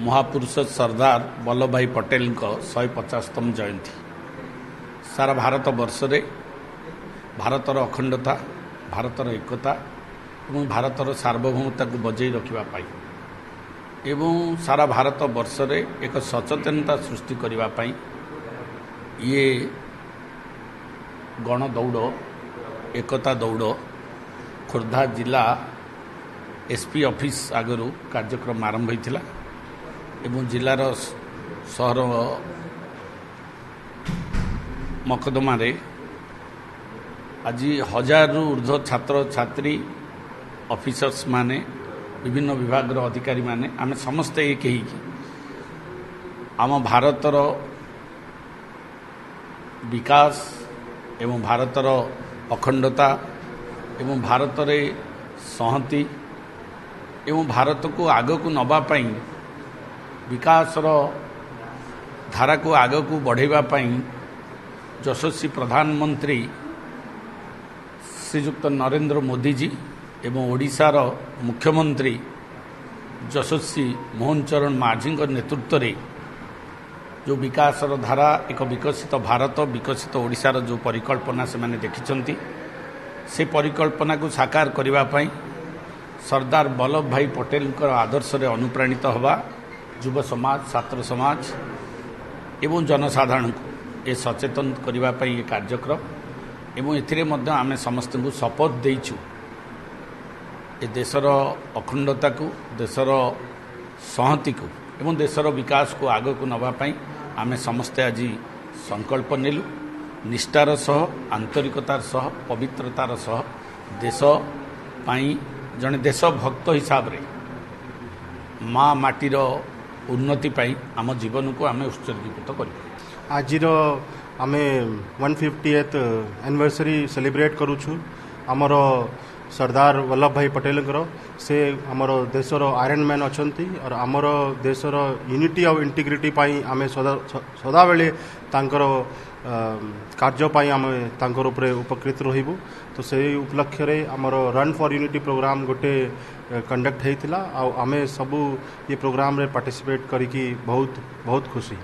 महापुरुष सरदार वल्लभ भाई पटेल 150तम जयंती सारा भारत वर्ष रे भारतर अखंडता भारतर एकता और भारतर सार्वभौमता को बजाई रखापी एवं सारा भारत वर्ष रे एक सचेतनता सृष्टि करने ये गण दौड़ एकता दौड़ खोर्धा जिला एसपी ऑफिस आगरू कार्यक्रम आरंभ होता एवं जिलार सहर मकदमा रे आज 1000 रु ऊर्ध्व छात्र छात्री ऑफिसर्स माने विभिन्न विभाग अधिकारी माने आमे समस्त एक ही आम भारतर विकास एवं भारतर अखंडता एवं भारत रे संहति एवं भारत को आग को नवापाई विकास धारा को आग को बढ़ावाई यशस्वी प्रधानमंत्री श्रीयुक्त नरेंद्र मोदी जी एवं ओडिशार मुख्यमंत्री यशस्वी मोहन चरण माझी नेतृत्व में जो विकास धारा एक विकसित भारत विकसित ओडिशार जो परिकल्पना से माने देखिछंती से परिकल्पना को साकार करने सरदार वल्लभ भाई पटेल आदर्श रे अनुप्राणित हवा युव समाज छात्र समाज एवं जनसाधारण को ये सचेतन करने ये कार्यक्रम एवं एथिरे मध्य आमे समस्त को शपथ देइछु ए देशर अखंडता को देशर संहति को एवं देशर विकास को आग को नवापाई आमे समस्ते आज संकल्प नेलु निष्ठार सह आंतरिकतार सह पवित्रतार सह देश पाई जने देशभक्त हिसाब रे माँ माटीर उन्नति पाई आम जीवन को आमे उत्सर्गीकृत कर आज आमे 150th एनिवर्सरी सेलिब्रेट करूछु आमर सरदार वल्लभ भाई पटेल से आमर देशर आयरन मैन अच्छी और आमर देशर यूनिटी और इंटीग्रिटी पाई आमे सदा बेले तांकर कार्य आम तांकर उपरे उपकृत रहिबु तो से उपलक्ष्य रे आमर रन फॉर यूनिटी प्रोग्राम गोटे कंडक्ट होता आमे सबू ये प्रोग्राम रे पार्टिसिपेट करिकी बहुत बहुत खुशी।